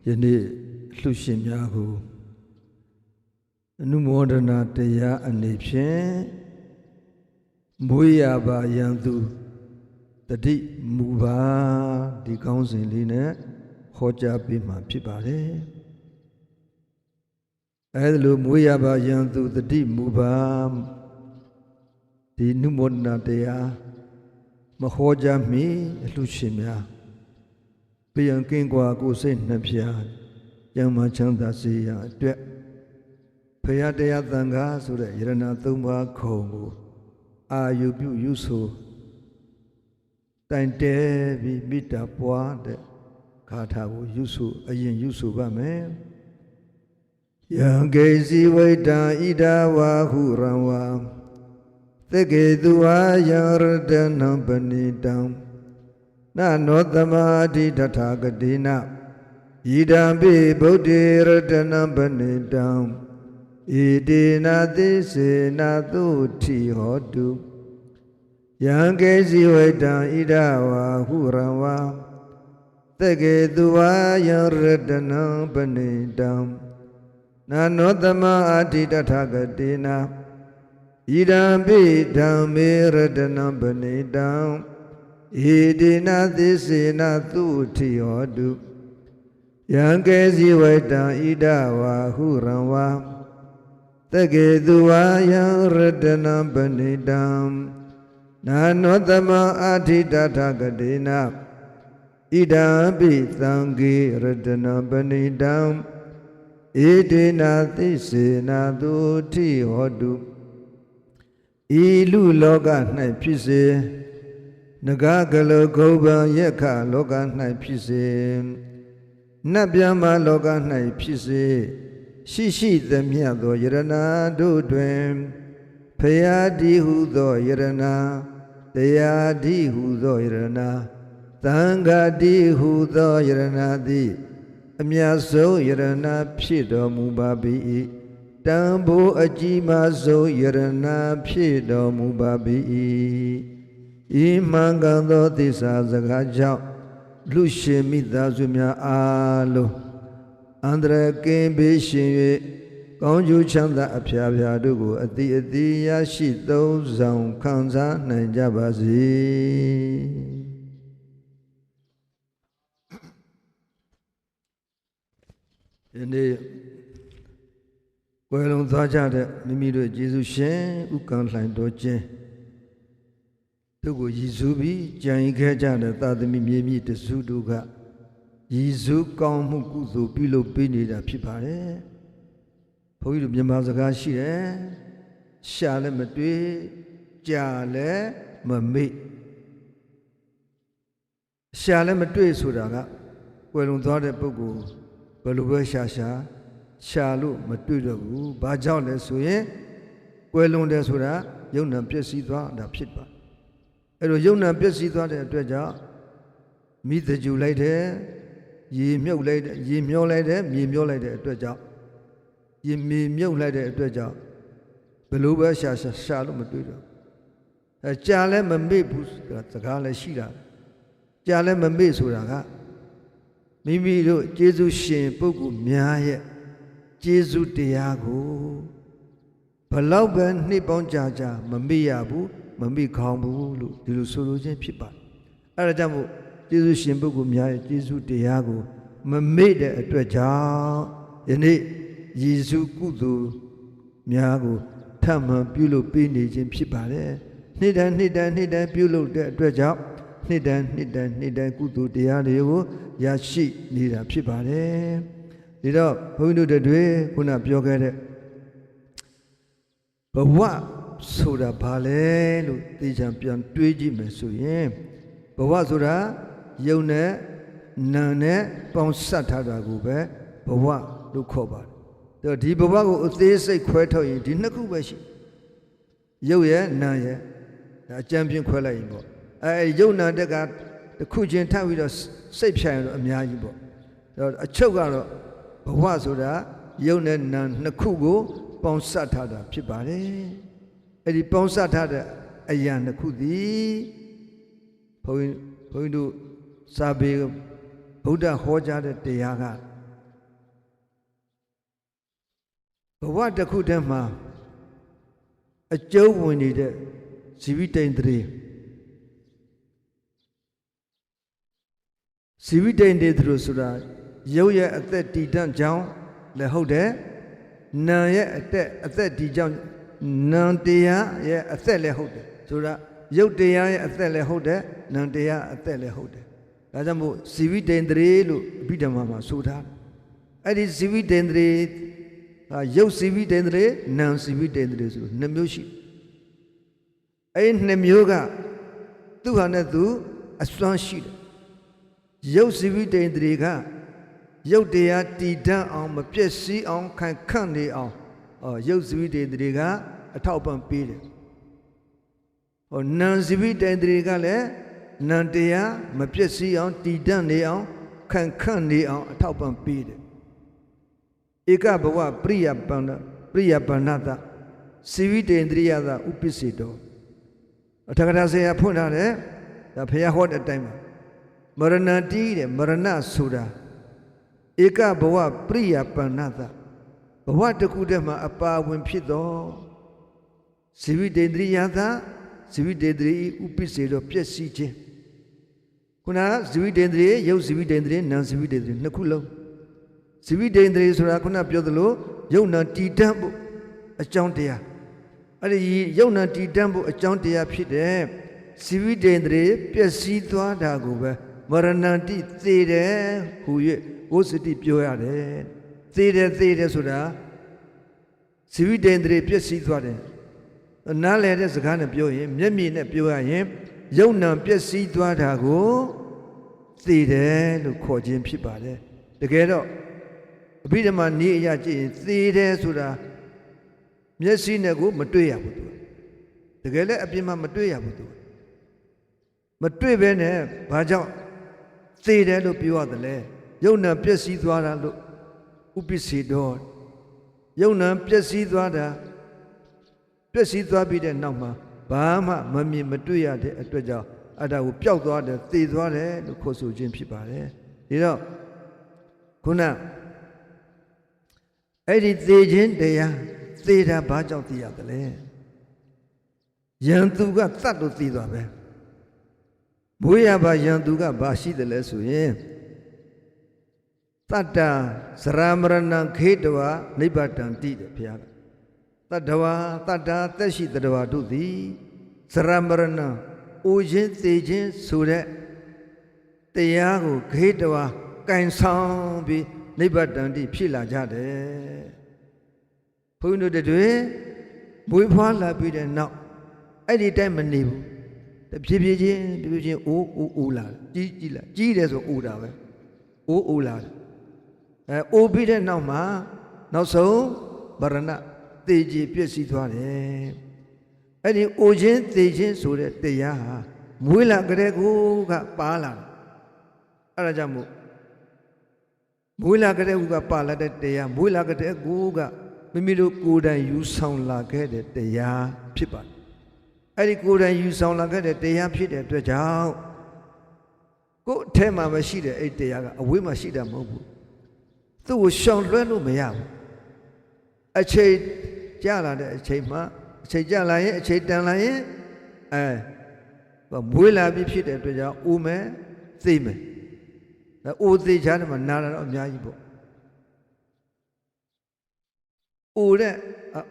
ယနေ့လှူရှင်များကိုအနုမောဒနာတရားအနေဖြင့်မွေးရပါရန်သူတတိမူပါဒီကောင်းစဉ်လေးနဲ့ဟောကြားပေးမှာဖြစ်ပါတယ်အဲဒါလိုမွေးရပါရန်သူတတိမူပါဒီနုမောဒနာတရားမဟောကြားမီအလှူရှင်များပြန်ကင်းကွာကိုယ်စိတ်နှဖျားကျမ်းမာချမ်းသာစေရအတွက်ဖရာတရားသံဃာဆိုတဲ့ယရဏသုံးပါးခုံကိုအာယုပြုယူဆိုတိုင်တဲပြီးမိတ္တပွားတဲ့ဂါထာကိုယူဆိုအရင်ယူဆိုပါမယ်ယံကေစီဝိတံဣဒဝါဟုရံဝါသက္ကေသူဝါယံရတနံပဏိတံနနောသမာဓိတထာဂတိနဣဒံပိဗုဒ္ဓေရတနံပဏိတံဣတိနာသိစေနာသုတိဟောတုယံကေစီဝိတံဣဒဝါဟုရံဝါသက္ကေသူဝါယံရတနံပဏိတံနနောသမာဓိတထာဂတိနဣဒံပိဓမ္မေရတနံပဏိတံဣတိနာသိစေနာသုတိဟောတုယံကေစီဝိတံဣဒဝါဟုရံဝါသက္ကေသူဝါယံရတနံပဏိတံနာနောသမာအာထိတထာဂတိနာဣဒံပိသံဃေရတနံပဏိတံဣတိနာသိစေနာသုတိဟောတုဤလူလောက၌ဖြစ်စေနဂကလောဂုဗံယက္ခလောက၌ဖြစ်စေနတ်ဗျာမလောက၌ဖြစ်စေရှိသမျှသောယရဏတို့တွင်ဖယားတိဟုသောယရဏတရားတိဟုသောယရဏသံဃာတိဟုသောယရဏသည်အမြတ်ဆုံးယရဏဖြစ်တော်မူပါ၏တန်ဖိုးအကြီးမားဆုံးယရဏဖြစ်တော်မူပါ၏ဤမှန်ကန်သောသစ္စာစကားကြောင့်လူရှင်မိသားစုများအားလုံးအန္တရာယ်ကင်းဘေးရှင်၍ကောင်းကျိုးချမ်းသာအဖျားဖျားတို့ကိုအတိအသီးရရှိသုံးဆောင်ခံစားနိုင်ကြပါစေယနေ့ကွယ်လွန်သွားကြတဲ့မိမိတို့ယေရှုရှင်ဥက္ကံလှိုင်တော်ကျင်းတို့ကိုရည်စူးပြီးကြံရင်ခဲ့ကြတဲ့သာသမီမြေမြင့်တစုတို့ကရည်စူးကောင်းမှုကုသိုလ်ပြုလုပ်ပေးနေတာဖြစ်ပါတယ်ဘုန်းကြီးတို့မြန်မာစကားရှိတယ်ရှာလည်းမတွေ့ကြာလည်းမမေ့ရှာလည်းမတွေ့ဆိုတာကကွယ်လွန်သွားတဲ့ပုဂ္ဂိုလ်ဘယ်လိုပဲရှာလို့မတွေ့တော့ဘူးဘာကြောင့်လဲဆိုရင်ကွယ်လွန်တယ်ဆိုတာယုံနာပျက်စီးသွားတာဖြစ်ပါအဲ့လိုယုံနာပျက်စီးသွားတဲ့အတွက်ကြောင့်မိတကြူလိုက်တယ်ရေမြုပ်လိုက်တယ်ရေမျောလိုက်တယ်မြေမျောလိုက်တဲ့အတွက်ကြောင့်ရေမြေမြုပ်လိုက်တဲ့အတွက်ကြောင့်ဘယ်လိုပဲရှာလို့မတွေ့တော့ကြာလည်းမမေ့ဘူးစကားလည်းရှိတာကြာလည်းမမေ့ဆိုတာကမိမိတို့ကျေးဇူးရှင်ပုဂ္ဂိုလ်များရဲ့ကျေးဇူးတရားကိုဘလောက်ပဲနှစ်ပေါင်းကြာမမေ့ရဘူးမမေ့ခေါင်းဘူးလို့ဒီလိုဆိုလိုခြင်းဖြစ်ပါတယ်အဲဒါကြောင့်မို့ကျေးဇူးရှင်ပုဂ္ဂိုလ်များရဲ့ကျေးဇူးတရားကိုမမေ့တဲ့အတွက်ကြောင့်ယနေ့ယေရှုကုသိုလ်များကိုထပ်မံပြုလုပ်ပေးနေခြင်းဖြစ်ပါတယ်နှစ်တိုင်းပြုလုပ်တဲ့အတွက်ကြောင့်နှစ်တိုင်းကုသိုလ်တရားတွေကိုရရှိနေတာဖြစ်ပါတယ်ဒီတော့ဘုန်းကြီးတို့တွေခုနပြောခဲ့တဲ့ဘဝဆိုတာဘာလဲလို့သိချင်ပြန်တွေးကြည့်မယ်ဆိုရင်ဘဝဆိုတာယုံနဲ့နာနဲ့ပေါင်းစပ်ထားတာကိုပဲဘဝလို့ခေါ်ပါတယ်ဒီဘဝကိုအသေးစိတ်ခွဲထုတ်ရင်ဒီနှစ်ခုပဲရှိယုံရဲ့နာရဲ့ဒါအကြံပြင်းခွဲလိုက်ရင်ပေါ့ယုံနာတက်ကတစ်ခုချင်းထပ်ပြီးတော့စိတ်ဖြတ်ရင်တော့အများကြီးပေါ့အချုပ်ကတော့ဘဝဆိုတာယုံနဲ့နာနှစ်ခုကိုပေါင်းစပ်ထားတာဖြစ်ပါတယ်အဲ့ဒီပေါင်းစပ်ထားတဲ့အရာနှစ်ခုသည်ဘုန်းကြီးတို့စာပေဗုဒ္ဓဟောကြားတဲ့တရားက ဘဝတစ်ခုတည်းမှာအကျုံးဝင်နေတဲ့ဇီဝတိန်တွေဇီဝတိန်တွေသူဆိုတာရုပ်ရဲ့အသက်တည်တံ့ကြောင်းလည်းဟုတ်တယ်နာရဲ့အသက်တည်ကြောင်းနာတရားရဲ့အသက်လည်းဟုတ်တယ်ဆိုတာရုပ်တရားရဲ့အသက်လည်းဟုတ်တယ်နာတရားအသက်လည်းဟုတ်တယ်ဒါကြောင့်မို့ဇီဝတိန်တွေလို့အဘိဓမ္မာမှာဆိုထားအဲ့ဒီဇီဝတိန်တွေရုပ်ဇီဝတိန်တွေနာဇီဝတိန်တွေဆိုနှစ်မျိုးရှိအဲ့ဒီနှစ်မျိုးကသူ့ဟာနဲ့သူအစွမ်းရှိတယ်ရုပ်ဇီဝတိန်တွေကရုပ်တရားတည်တံ့အောင်မပြည့်စည်အောင်ခံခန့်နေအောင်ရုပ်ဇီဝတိန်တွေကအထောက်ပံ့ပေးတယ်နာဇီဝတိန်တွေကလည်းနာတရားမပြည့်စည်အောင်တည်တံ့နေအောင်ခံခန့်နေအောင်အထောက်ပံ့ပေးတယ်ဧကဘဝပရိယပန္နတဇီဝတိန်တရိယသဥပ္ပစ္စေတောအထကထာဆရာဖွင့်ထားတယ်ဒါဘုရားဟောတဲ့အတိုင်းမှာမရဏတိတဲ့မရဏဆိုတာဧကဘဝပရိယပန္နတဘဝတစ်ခုတည်းမှာအပါဝင်ဖြစ်သောဇီဝတိန်တရိယသဇီဝတိန်တရိဥပ္ပစ္စေတောပျက်စီးခြင်းခုနဇီဝတိန်တရိရုပ်ဇီဝတိန်တရိနာဇီဝတိန်တရိနှစ်ခုလုံးဇီဝတိန်တရိဆိုတာခုနပြောသလိုယုံနာတည်တံ့ဖို့အကြောင်းတရားအဲ့ဒီယုံနာတည်တံ့ဖို့အကြောင်းတရားဖြစ်တဲ့ဇီဝတိန်တရိပျက်စီးသွားတာကိုပဲမရဏတိသေတယ်ဟူ၍ဝိသတိပြောရတယ်သေတယ်ဆိုတာဇီဝတိန်တရိပျက်စီးသွားတယ်နားလည်တဲ့စကားနဲ့ပြောရင်မျက်မြင်နဲ့ပြောရရင်ယုံနာပျက်စီးသွားတာကိုသေတယ်လို့ခေါ်ခြင်းဖြစ်ပါတယ်တကယ်တော့အဘိဓမ္မာနည်းအရကြည့်ရင်သေတယ်ဆိုတာမျက်စိနဲ့ကိုမတွေ့ရဘူးသူတကယ်လည်းအပြင်မှာမတွေ့ရဘူးသူမတွေ့ဘဲနဲ့ဘာကြောင့်သေတယ်လို့ပြောရတယ်လဲယုံနာပျက်စီးသွားတာလို့ဥပ္ပစ္စေတောယုံနာပျက်စီးသွားတာပျက်စီးသွားပြီးတဲ့နောက်မှာဘာမှမမြင်မတွေ့ရတဲ့အတွက်ကြောင့်အဲ့ဒါကိုပျောက်သွားတယ်သေသွားတယ်လို့ခေါ်ဆိုခြင်းဖြစ်ပါတယ်ဒီတော့ခုနအဲ့ဒီသေခြင်းတရားသေတာဘာကြောင့်သိရသလဲယံသူကသတ်လို့သိသွားပဲဘွေးရပါယံသူကဘာရှိတယ်လဲဆိုရင်တတ္တသရမရဏခေတဝနိဗ္ဗတံတိတဲ့ဘုရားကတတ္တဝါတတ္တာသက်ရှိတတ္တဝါတို့သည်သရမရဏအိုခြင်းသေခြင်းဆိုတဲ့တရားကိုခေတဝါကင်ဆောင်ပြီးနိဗ္ဗတံတိဖြစ်လာကြတယ်ဘုန်းကြီးတို့တွေမွေးဖွားလာပြီးတဲ့နောက်အဲ့ဒီတိုင်းမနေဘူးတဖြည်းဖြည်းချင်းအိုးလာကြီးလာကြီးတယ်ဆိုအိုးတာပဲအိုးလာအိုးပြီးတဲ့နောက်မှာနောက်ဆုံးဗရဏသေခြင်းပြည့်စည်သွားတယ်အဲ့ဒီအိုခြင်းသေခြင်းဆိုတဲ့တရားဟာမွေးလာကြတဲ့ကိုကပါလာတယ်အဲ့ဒါကြောင့်မို့မွေးလာကြတဲ့ကပါလာတဲ့တရားမွေးလာကြတဲ့ကိုကမိမိတို့ကိုယ်တိုင်ယူဆောင်လာခဲ့တဲ့တရားဖြစ်ပါတယ်အဲ့ဒီကိုယ်တိုင်ယူဆောင်လာခဲ့တဲ့တရားဖြစ်တဲ့အတွက်ကြောင့်ကိုယ်အထက်မှာမရှိတဲ့အဲ့တရားကအဝေးမှာရှိတာမဟုတ်ဘူးသူ့ကိုရှောင်လွှဲလို့မရဘူးအချိန်ကြာလာတဲ့အချိန်မှာအချိန်ကြာလာရင်အချိန်တန်လာရင်မွေးလာပြီးဖြစ်တဲ့အတွက်ကြောင့်အိုမယ်သိမယ်အိုသေးချားတယ်မှာနာတာတော့အများကြီးပေါ့အိုတဲ့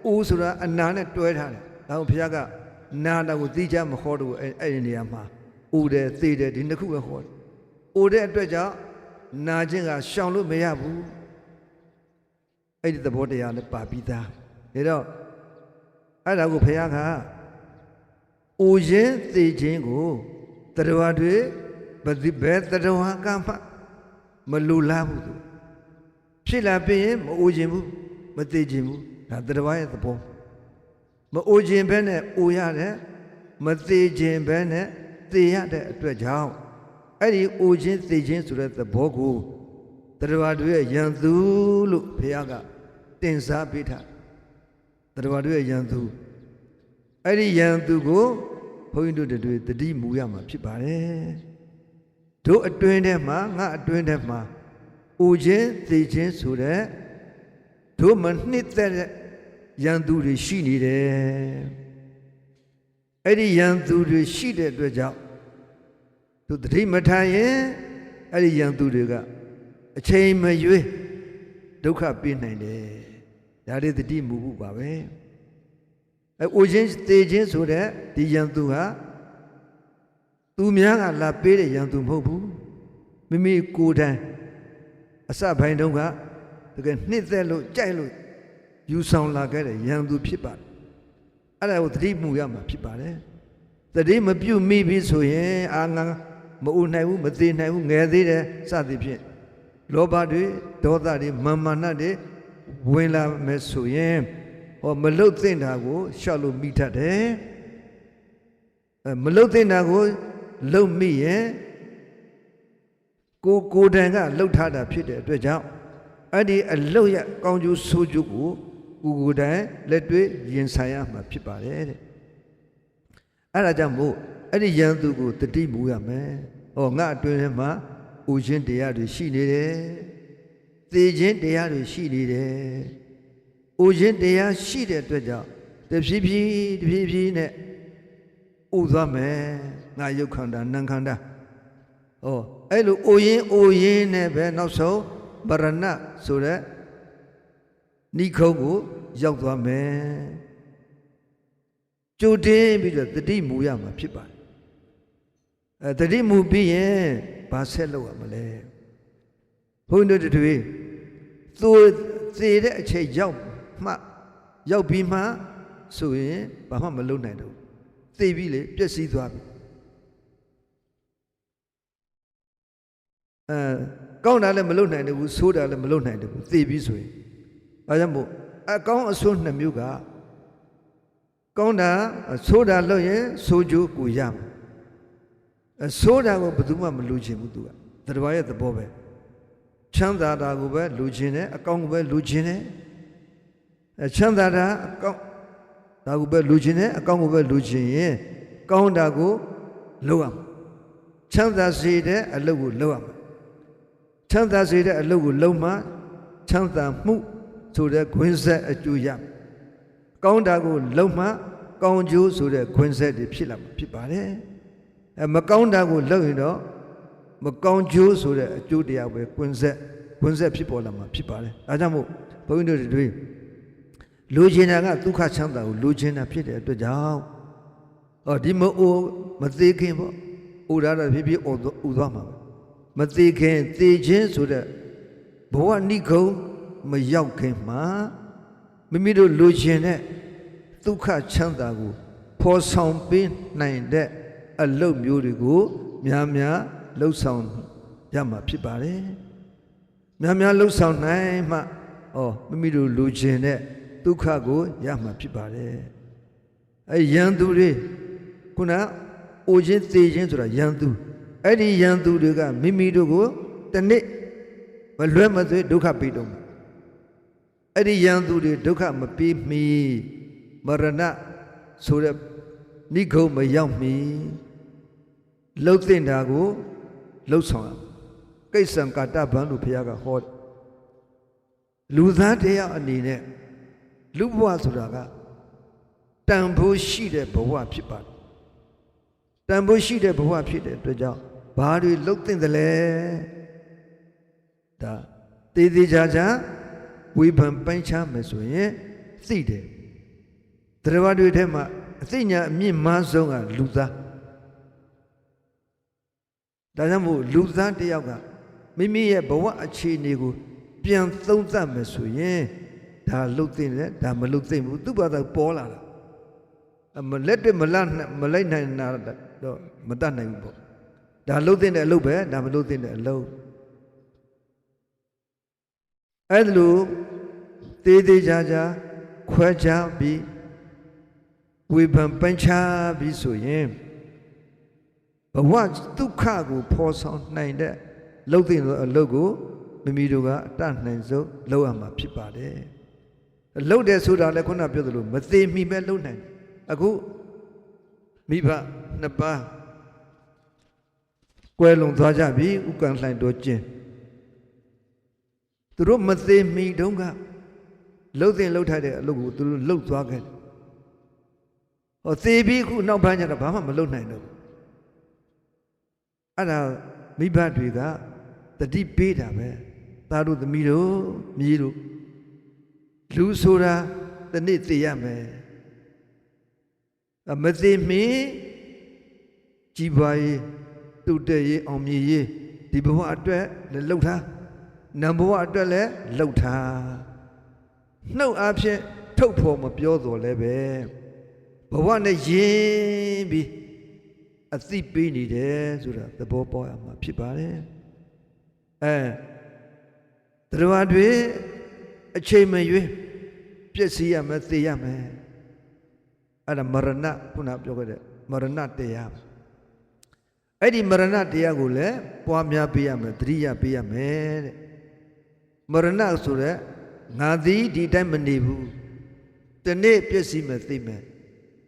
အိုဆိုတာအနာနဲ့တွဲထားတယ်ဒါကြောင့်ဘုရားကနာတာကိုသိချားမခေါ်တော့အဲ့ဒီနေရာမှာအိုတယ်သိတယ်ဒီနှစ်ခုပဲခေါ်တယ်အိုတဲ့အတွက်ကြောင့်နာခြင်းကရှောင်လို့မရဘူးအဲ့ဒီသဘောတရားလည်းပါပြီးသားဒါတော့အဲ့ဒါကိုဘုရားကအိုခြင်းသိခြင်းကိုတရဝတွေဘယ်တရဝကမှမလူလားဘူးသူဖြစ်လာပြီးရင်မအိုခြင်းဘူးမသိခြင်းဘူးဒါတရဝရဲ့သဘောမအိုခြင်းပဲနဲ့အိုရတယ်မသိခြင်းပဲနဲ့သိရတဲ့အတွက်ကြောင့်အဲ့ဒီအိုခြင်းသိခြင်းဆိုတဲ့သဘောကိုတရဝတွေရဲ့ယံသူလို့ဘုရားကတင်စားပေးထားတရဝတွေရဲ့ယံသူအဲ့ဒီယံသူကိုဘုန်းကြီးတို့တွေတတိမူရမှာဖြစ်ပါတယ်တို့အတွင်းထဲမှာငါအတွင်းထဲမှာအိုခြင်းသိခြင်းဆိုတဲ့တို့မနှစ်သက်တဲ့ ရန်သူတွေရှိနေတယ်အဲ့ဒီရန်သူတွေရှိတဲ့အတွက်ကြောင့်သူတတိမထားရင်အဲ့ဒီရန်သူတွေကအချိန်မရွေးဒုက္ခပေးနိုင်တယ်ဒါတွေတတိမူဖို့ပါပဲအိုခြင်းသေခြင်းဆိုတဲ့ဒီရန်သူဟာသူများကလာပေးတဲ့ရန်သူမဟုတ်ဘူးမိမိကိုယ်တိုင်အစပိုင်းတုန်းကတကယ်နှစ်သက်လို့ကြိုက်လို့ယူဆောင်လာခဲ့တဲ့ရန်သူဖြစ်ပါတယ်အဲ့ဒါကိုသတိမှုရမှာဖြစ်ပါတယ်သတိမပြုမိပြီဆိုရင်အာငါမအူနိုင်ဘူးမသေးနိုင်ဘူးငယ်သေးတယ်စသည်ဖြင့်လောဘတွေဒေါသတွေမာနတွေဝင်လာမယ်ဆိုရင်ဟောမလုတ်သင့်တာကိုရှောက်လို့မိတတ်တယ်မလုတ်သင့်တာကိုလုတ်မိရင်ကိုယ်တိုင်ကလှုပ်ထားတာဖြစ်တဲ့အတွက်ကြောင့်အဲ့ဒီအလုတ်ရကောင်းကျိုးဆိုးကျိုးကိုကိုယ်တိုင်လက်တွေ့ရင်ဆိုင်ရမှာဖြစ်ပါတယ်တဲ့အဲ့ဒါကြောင့်မို့အဲ့ဒီရန်သူကိုတတိမူရမယ်ဟောငါအတွင်းထဲမှာဥခြင်းတရားတွေရှိနေတယ်သေခြင်းတရားတွေရှိနေတယ်ဥခြင်းတရားရှိတဲ့အတွက်ကြောင့်တဖြည်းဖြည်းနဲ့ဥသွားမယ်ငါယုတ်ခန္ဓာနံခန္ဓာဟောအဲ့လိုအိုရင်နဲ့ပဲနောက်ဆုံးပရဏဆိုတဲ့နိခုံးကိုရောက်သွားမယ်ကြိုတင်ပြီးတော့တတိမူရမှာဖြစ်ပါတယ်တတိမူပြီးရင်ဘာဆက်လုပ်ရမလဲဘုန်းကြီးတို့တွေသူသေတဲ့အချိန်ရောက်ပြီးမှဆိုရင်ဘာမှမလုပ်နိုင်တော့သေပြီလေပျက်စီးသွားပြီကောင်းတာလည်းမလုပ်နိုင်ဘူးဆိုးတာလည်းမလုပ်နိုင်ဘူးသေပြီဆိုရင်ဘာကြောင့်မို့အကောင်းအဆိုးနှစ်မျိုးကကောင်းတာဆိုးတာလုပ်ရင်ဆိုးကျိုးကိုရမှာဆိုးတာကိုဘယ်သူမှမလူချင်ဘူးသူကသတ္တဝါရဲ့သဘောပဲချမ်းသာတာကိုပဲလူချင်တယ်အကောင်းကိုပဲလူချင်တယ်ချမ်းသာတာအကောင်းဒါကိုပဲလူချင်တယ်အကောင်းကိုပဲလူချင်ရင်ကောင်းတာကိုလုပ်ရမှာချမ်းသာစေတဲ့အလုပ်ကိုလုပ်ရမှာချမ်းသာစေတဲ့အလုပ်ကိုလုပ်မှချမ်းသာမှုဆိုတဲ့ခွင့်ဆက်အကျိုးရကောင်းတာကိုလုပ်မှကောင်းကျိုးဆိုတဲ့ခွင့်ဆက်တွေဖြစ်လာမှာဖြစ်ပါတယ်မကောင်းတာကိုလုပ်ရင်တော့မကောင်းကျိုးဆိုတဲ့အကျိုးတရားပဲခွင့်ဆက်ဖြစ်ပေါ်လာမှာဖြစ်ပါတယ်ဒါကြောင့်မို့ဘုန်းကြီးတို့တွေလူချင်တာကဒုက္ခချမ်းသာကိုလူချင်တာဖြစ်တဲ့အတွက်ကြောင့်ဒီမသေးခင်ပေါ့ဥဒါတော့ဖြစ်ဥသွားမှာမသေးခင်သေခြင်းဆိုတဲ့ဘဝနိဂုံးမရောက်ခင်မှာမိမိတို့လူချင်တဲ့ဒုက္ခချမ်းသာကိုဖော်ဆောင်ပေးနိုင်တဲ့အလုပ်မျိုးတွေကိုများလှုပ်ဆောင်ရမှာဖြစ်ပါတယ်များလှုပ်ဆောင်နိုင်မှမိမိတို့လူချင်တဲ့ဒုက္ခကိုရမှာဖြစ်ပါတယ်ရန်သူတွေခုနအိုခြင်းသေခြင်းဆိုတာရန်သူအဲ့ဒီရန်သူတွေကမိမိတို့ကိုတနေ့မလွဲမသွေဒုက္ခပေးတော့အဲ့ဒီရန်သူတွေဒုက္ခမပေးမီမရဏဆိုတဲ့နိဂုံးမရောက်မီလှုပ်တင်တာကိုလှုပ်ဆောင်ရကိစ္စံကာတဗံလို့ဘုရားကဟောလူသားတရားအနေနဲ့လူဘဝဆိုတာကတန်ဖိုးရှိတဲ့ဘဝဖြစ်ပါတယ်တန်ဖိုးရှိတဲ့ဘဝဖြစ်တဲ့အတွက်ကြောင့်ဘာတွေလှုပ်တင်တယ်လဲဒါတေးသေးချာချာဝေဖန်ပိုင်းခြားမယ်ဆိုရင်သိတယ်တရားတွေထဲမှာအသိဉာဏ်အမြင့်မားဆုံးကလူသားဒါကြောင့်မို့လူသားတစ်ယောက်ကမိမိရဲ့ဘဝအခြေအနေကိုပြန်သုံးသပ်မယ်ဆိုရင်ဒါလှုပ်သိတယ်ဒါမလှုပ်သိဘူးသူ့ဘာသာပေါ်လာတာမလက်တွေ့မလိုက်နိုင်တာတော့မတတ်နိုင်ဘူးပေါ့ဒါလှုပ်သိတဲ့အလုပ်ပဲဒါမလှုပ်သိတဲ့အလုပ်အဲ့ဒါလို့သေးချာချာခွဲခြားပြီးဝေဖန်ပိုင်းခြားပြီးဆိုရင်ဘဝဒုက္ခကိုဖော်ဆောင်နိုင်တဲ့လှုပ်သိတဲ့အလုပ်ကိုမိမိတို့ကအတတ်နိုင်ဆုံးလုပ်ရမှာဖြစ်ပါတယ်လှုပ်တယ်ဆိုတာလည်းခုနပြောသလိုမသေးမီပဲလှုပ်နိုင်အခုမိဘနှစ်ပါးကွဲလွန်သွားကြပြီဥက္ကံလှိုင်တော်ကျင်းသူတို့မသေးမီတုန်းက လှုပ်တဲ့လှုပ်ထိုက်တဲ့အလုပ်ကိုသူတို့လှုပ်သွားခဲ့ဟောသေပြီးခုနောက်ပိုင်းကျတော့ဘာမှမလှုပ်နိုင်တော့အဲ့ဒါမိဘတွေကတတိပေးတာပဲသားတို့သမီးတို့မြေးတို့လူဆိုတာတနေ့သိရမယ်မသိမင်းကြီးပွားရေးတုတ်တဲ့ရေးအောင်မြင်ရေးဒီဘဝအတွက်လည်းလှုပ်ထားနံဘဝအတွက်လည်းလှုပ်ထားနှုတ်အားဖြင့်ထုတ်ဖို့မပြောတော်လဲပဲဘဝနဲ့ယဉ်ပြီးအသိပေးနေတယ်ဆိုတာသဘောပေါက်ရမှာဖြစ်ပါတယ်တရားတွေအချိန်မရွေးပြည့်စည်ရမယ်သိရမယ်အဲ့ဒါမရဏခုနပြောခဲ့တဲ့မရဏတရားအဲ့ဒီမရဏတရားကိုလည်းပွားများပေးရမယ်သတိရပေးရမယ်တဲ့မရဏဆိုတဲ့ငါသည်ဒီတိုင်းမနေဘူးတနေ့ပြည့်စည်မယ်သိမယ်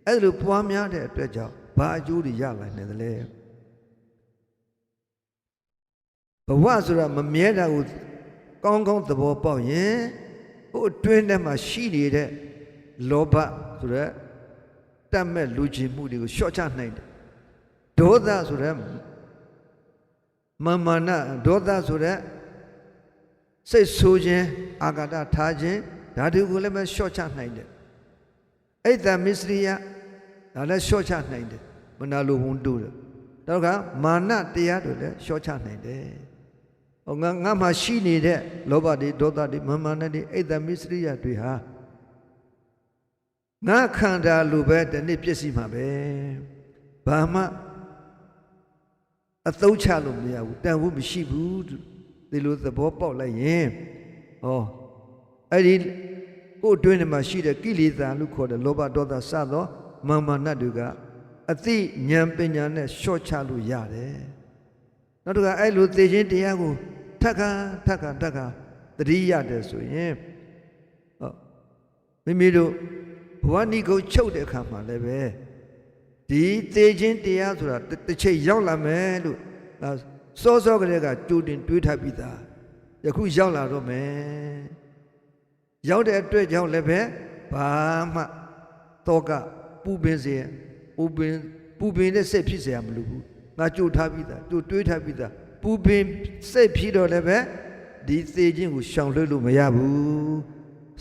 အဲ့လိုပွားများတဲ့အတွက်ကြောင့်ဘာအကျိုးတွေရလာနိုင်တယ်လဲဘဝဆိုတာမမြဲတာကိုကောင်းကောင်းသဘောပေါက်ရင်ဟိုအတွင်းထဲမှာရှိနေတဲ့လောဘဆိုတဲ့တတ်မဲ့လူချင်မှုတွေကိုလျှော့ချနိုင်တယ်ဒေါသဆိုတဲ့မာနဒေါသဆိုတဲ့စိတ်ဆိုးခြင်းအာဃာတထားခြင်းဒါတွေကိုလည်းပဲလျှော့ချနိုင်တယ်အိတ်တမစ္စရိယဒါလည်းလျှော့ချနိုင်တယ်မနာလိုဝန်တိုးတယ်တော့ကမာနတရားတွေလည်းလျှော့ချနိုင်တယ်ဟောငါမှရှိနေတဲ့လောဘတွေဒေါသတွေမာနတွေအိတ်တမစ္စရိယတွေဟာငါခန္ဓာလိုပဲတနေ့ပြည့်စည်မှာပဲဘာမှအသုံးချလို့မရဘူးတန်ဖို့မရှိဘူးဒီလိုသဘောပေါက်လိုက်ရင်ဟောအဲ့ဒီကိုယ်အတွင်းထဲမှာရှိတဲ့ကိလေသာလို့ခေါ်တဲ့လောဘဒေါသစသောမာနတွေကအသိဉာဏ်ပညာနဲ့လျှော့ချလို့ရတယ်နောက်တစ်ခါအဲ့လိုသိခြင်းတရားကိုထပ်ခါသတိရတယ်ဆိုရင်မိမိတို့ဘဝနိကိုချုပ်တဲ့အခါမှာလည်းပဲဒီသိခြင်းတရားဆိုတာတစ်ချိန်ရောက်လာမယ်လို့စောစောကလေးကကြိုတင်တွေးထားပြီးသားယခုရောက်လာတော့မယ်ရောက်တဲ့အတွက်ကြောင့်လည်းပဲဘာမှတောကပူပင်စေပူပင်တဲ့စိတ်ဖြစ်เสียမလို့ဘူးငါကြိုထားပြီးသားကြိုတွေးထားပြီးသားပူပင်စိတ်ဖြစ်တော့လည်းပဲဒီသေခြင်းကိုရှောင်လွှဲလို့မရဘူး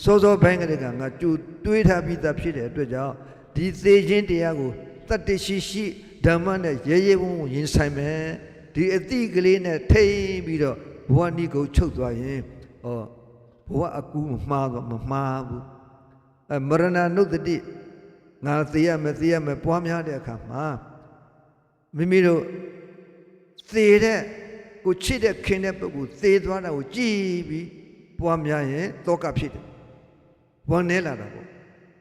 စောစောပိုင်းကလေးကငါကြိုတွေးထားပြီးသားဖြစ်တဲ့အတွက်ကြောင့်ဒီသေခြင်းတရားကိုတတ္တိရှိဓမ္မနဲ့ရဲဝံ့ရင်ဆိုင်မယ်ဒီအတိကလေးနဲ့ထိမ့်ပြီးတော့ဘဝနိကိုချုပ်သွားရင်ဘဝအကူမမှားဘူးမရဏနုတ္တိငါသိရမယ်ပွားများတဲ့အခါမှာမိမိတို့သေတဲ့ကိုချစ်တဲ့ခင်တဲ့ပုဂ္ဂိုလ်သေသွားတာကိုကြည်ပြီးပွားများရင်တောကဖြစ်တယ်ဝမ်းနေလာတာပေါ့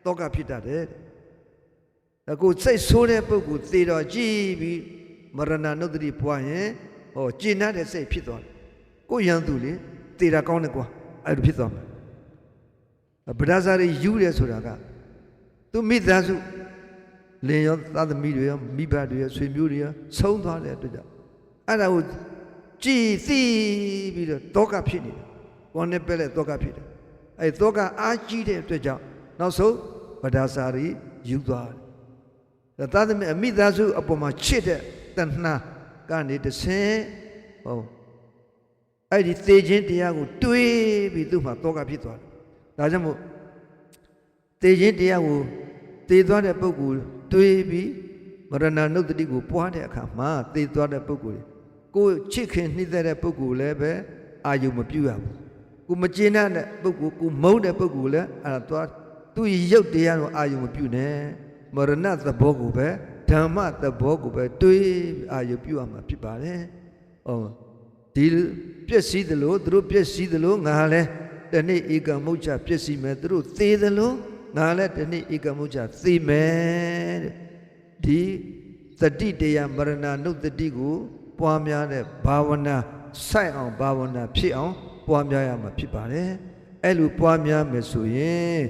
တောကဖြစ်တတ်တယ်အခုစိတ်ဆိုးတဲ့ပုဂ္ဂိုလ်သေတော့ကြည်ပြီးမရဏနုတ္တိပွားရင်ကျဉ်းတဲ့စိတ်ဖြစ်သွားတယ်ကိုရန်သူလေသေတာကောင်းတယ်ကွာအဲ့လိုဖြစ်သွားမယ်ဗဒ္ဒဇာရီယူတယ်ဆိုတာကသူမိသားစုလင်ရောသားသမီးတွေရောမိဘတွေရောဆွေမျိုးတွေရောဆုံးသွားတဲ့အတွက်ကြောင့်အဲ့ဒါကိုကြည်သိပြီးတော့တောကဖြစ်နေတယ်ဝမ်းနဲ့ပဲလဲတောကဖြစ်တယ်အဲ့တောကအားကြီးတဲ့အတွက်ကြောင့်နောက်ဆုံးဗဒ္ဒဇာရီယူသွားတယ်သားသမီးအမိသားစုအပေါ်မှာချစ်တဲ့တဏှာကနေတဆင်းအဲ့ဒီသေခြင်းတရားကိုတွေးပြီးသူ့မှာတောကဖြစ်သွားတယ်ဒါကြောင့်မို့သေခြင်းတရားကိုသေသွားတဲ့ပုဂ္ဂိုလ်တွေးပြီးမရဏနုတ္တိကိုပွားတဲ့အခါမှာသေသွားတဲ့ပုဂ္ဂိုလ်ကိုချစ်ခင်နှိမ့်တဲ့ပုဂ္ဂိုလ်လည်းပဲအာယုံမပြုတ်ရဘူးကိုမကျေနပ်တဲ့ပုဂ္ဂိုလ်ကိုမုန်းတဲ့ပုဂ္ဂိုလ်လည်းအဲ့ဒါသွားသူ့ရုပ်တရားတော့အာယုံမပြုတ်နဲ့မရဏသဘောကိုပဲဓမ္မသဘောကိုပဲတွေးအာယုံပြုတ်ရမှာဖြစ်ပါတယ်ဒီပျက်စီးသလိုသူတို့ပျက်စီးသလိုငါလည်းတနေ့ဧကမုတ်ချပျက်စီးမယ်သူတို့သေသလိုငါလည်းတနေ့ဧကမုတ်ချသေမယ်တဲ့ဒီသတိတရားမရဏနုတ္တိကိုပွားများတဲ့ဘာဝနာစိုက်အောင်ဘာဝနာဖြစ်အောင်ပွားများရမှာဖြစ်ပါတယ်အဲ့လိုပွားများမယ်ဆိုရင်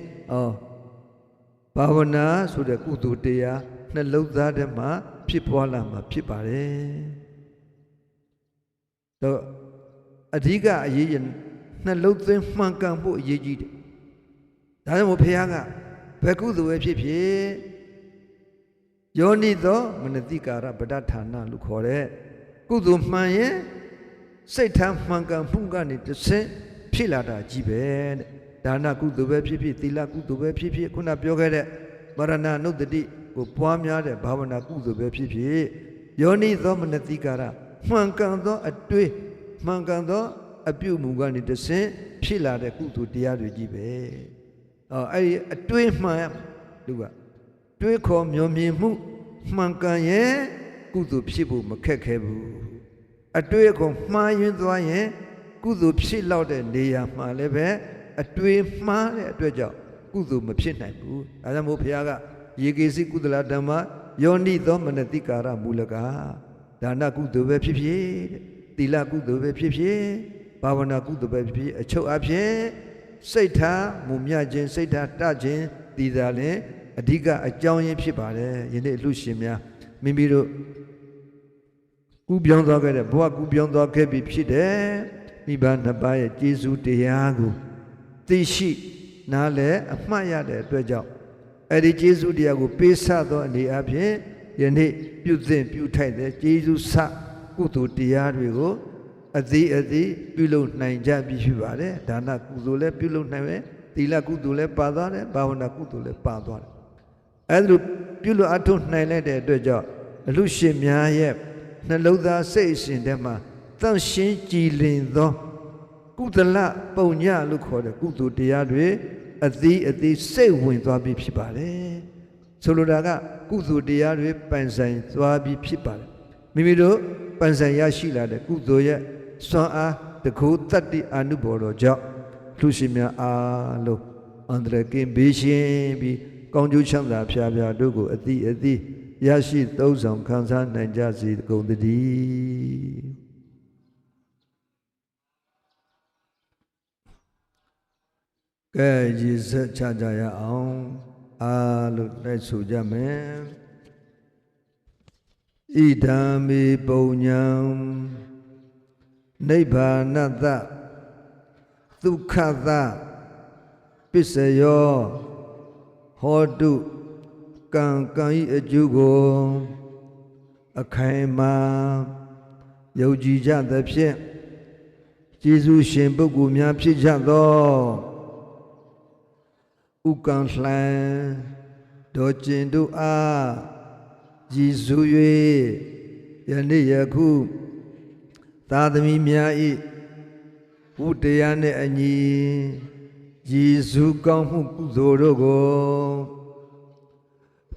ဘာဝနာဆိုတဲ့ကုသိုလ်တရားနှလုံးသားထဲမှာဖြစ်ပွားလာမှာဖြစ်ပါတယ်တော့အဓိကအရေးကြီးနှလုံးသွင်းမှန်ကန်ဖို့အရေးကြီးတယ် ဒါကြောင့်မို့ဘုရားကဘယ်ကုသိုလ်ပဲဖြစ်ဖြစ်ယောနိသောမနတိကာရပဋ္ဌာနာလို့ခေါ်တဲ့ကုသိုလ်မှန်ရင်စိတ်ထားမှန်ကန်မှုကနေတစ်ဆင့်ဖြစ်လာတာကြီးပဲတဲ့ဒါနကုသိုလ်ပဲဖြစ်ဖြစ်သီလကုသိုလ်ပဲဖြစ်ဖြစ်ခုနပြောခဲ့တဲ့မရဏနုတ္တိကိုပွားများတဲ့ဘာဝနာကုသိုလ်ပဲဖြစ်ဖြစ်ယောနိသောမနတိကာရမှန်ကန်သောအတွေ့မှန်ကန်သောအပြုမှုကနေတစ်ဆင့်ဖြစ်လာတဲ့ကုသိုလ်တရားတွေကြီးပဲအဲ့ဒီအတွေ့မှန်လူကတွေးခေါ်မျှော်မြင်မှုမှန်ကန်ရဲ့ကုသိုလ်ဖြစ်ဖို့မခက်ခဲဘူးအတွေ့အခေါ်မှားယွင်းသွားရင်ကုသိုလ်ဖြစ်လောက်တဲ့နေရာမှာလည်းပဲအတွေ့မှားတဲ့အတွက်ကြောင့်ကုသိုလ်မဖြစ်နိုင်ဘူးဒါကြောင့်မို့ဘုရားကယေကေစီကုသလဓမ္မယောနိသောမနတိကာရမူလကဒါနကုသိုလ်ပဲဖြစ်ဖြစ်သီလကုသိုလ်ပဲဖြစ်ဖြစ်ဘာဝနာကုသိုလ်ပဲဖြစ်ဖြစ်အချုပ်အဖြစ်စိတ်ထားမူမြခြင်းစိတ်ထားတခြင်းတည်တာလည်းအဓိကအကြောင်းရင်းဖြစ်ပါတယ်ယနေ့လူရှင်များမိမိတို့ကူးပြောင်းသွားခဲ့တဲ့ဘဝကူးပြောင်းသွားခဲ့ပြီဖြစ်တယ်မိဘနှစ်ပါးရဲ့ကျေးဇူးတရားကိုသိရှိနားလည်အမှတ်ရတဲ့အတွက်ကြောင့်အဲ့ဒီကျေးဇူးတရားကိုပေးဆသောအနေအချင်းယနေ့ပြုသင်ပြုထိုက်တဲ့ကျေးဇူးဆကုသိုလ်တရားတွေကိုအသည်ပြုလုပ်နိုင်ကြပြီဖြစ်ပါတယ်ဒါနကုသိုလ်လည်းပြုလုပ်နိုင်မယ်သီလကုသိုလ်လည်းပါသွားတယ်ဘာဝနာကုသိုလ်လည်းပါသွားတယ်အဲ့လိုပြုလုပ်အထုတ်နိုင်လိုက်တဲ့အတွက်ကြောင့်အလူရှင်များရဲ့နှလုံးသားစိတ်အစဉ်ထဲမှာသန့်ရှင်းကြည်လင်သောကုသလပုံညလို့ခေါ်တဲ့ကုသိုလ်တရားတွေအသည်စိတ်ဝင်သွားပြီဖြစ်ပါတယ်ဆိုလိုတာကကုသိုလ်တရားတွေပိုင်ဆိုင်သွားပြီဖြစ်ပါတယ်မိမိတို့ပိုင်ဆိုင်ရရှိလာတဲ့ကုသိုလ်ရဲ့စွမ်းအားတကူတတ္တိအာနုဘော်တော်ကြောင့်လူရှင်များအားလုံးအန္တရာယ်ကင်းဘေးရှင်းပြီးကောင်းကျိုးချမ်းသာဖျားဖျားတို့ကိုအသည်ရရှိသုံးဆောင်ခံစားနိုင်ကြစေကုန်သတည်းကဲရည်စက်ချကြရအောင်အားလို့လိုက်ဆိုကြမယ်ဣဒံမေပုံညာနိဗ္ဗာနတဒုက္ခသပစ္စယောဟောတုကံဤအကျိုးကိုအခိုင်အမာယုံကြည်ကြသဖြင့်ကျေးဇူးရှင်ပုဂ္ဂိုလ်များဖြစ်ကြသောဥက္ကံလှံတော်ကျင်တို့အားရည်စူး၍ယနေ့ယခုသာသမီများ၏ဝုတရားနှင့်အညီရည်စူးကောင်းမှုကုသိုလ်တို့ကို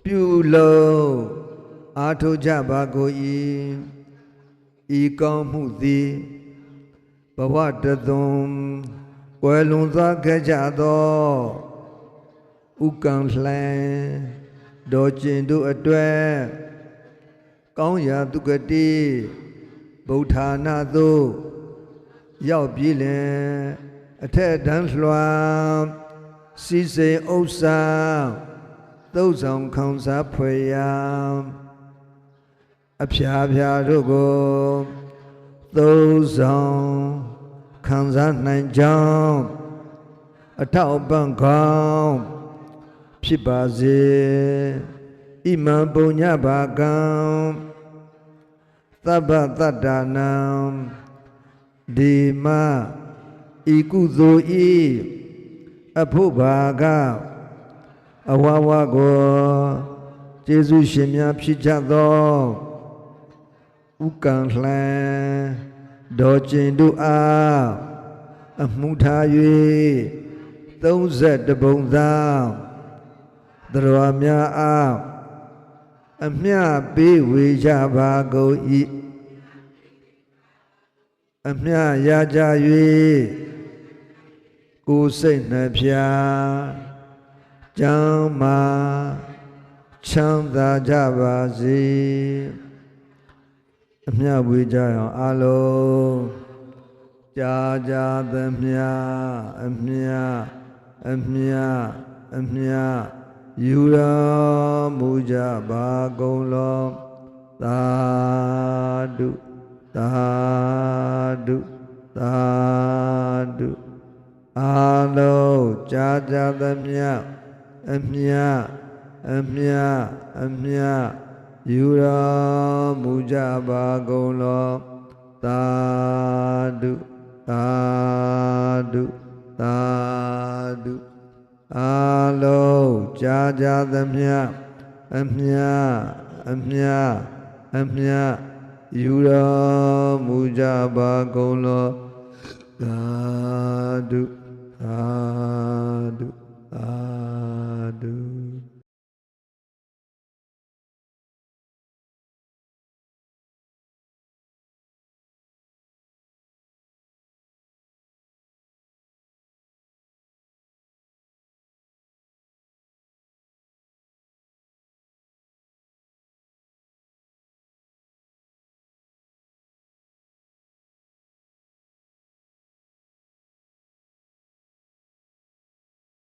ပြုလို့အားထုတ်ကြပါကုန်၏ဤကောင်းမှုသည်ဘဝတသွန်ကွယ်လွန်သွားခဲ့ကြသောဥက္ကံလှံတော်ကျင်တို့အတွက်ကောင်းရာသူကတိဗုဒ္ဓနာသို့ရောက်ပြီလင်အထက်တန်းလွှာစီစိန်ဥစ္စာသုတ်ဆောင်ခံစားဖွယ်ရာအဖျားဖျားတို့ကိုသုတ်ဆောင်ခံစားနိုင်ကြောင်းအထောက်ပံ့ကောင်းဖြစ်ပါစေဣမံပုညဘာကံသဗ္ဗတတ္တနံဒီမဤကုသိုလ်ဤအဖို့ဘာကအဝဝကိုကျေးဇူးရှင်များဖြစ်ကြသောဥက္ကံလှံတော်ကျင်တို့အားအမှုထား၍31ပုံသားသရဝများအားအမျှပေးဝေကြပါကုန်၏အမျှရကြ၍ကိုယ်စိတ်နှဖျားကျမ်းမာချမ်းသာကြပါစေအမျှဝေကြအောင်အလုံးကြာကြာသမျှအမျှယူရမူကြပါကုန်လောသာဓုသာဓုသာဓု အာလုံးကြာကြသမျှအမြအမြအမြယူတော်မူကြပါကုန်လောသာဓုသာဓုသာဓုအာလုံးကြာကြသမျှအမြအမြအမြယူတော်မူကြပါကုန်လောသာဓုသာဓုသာ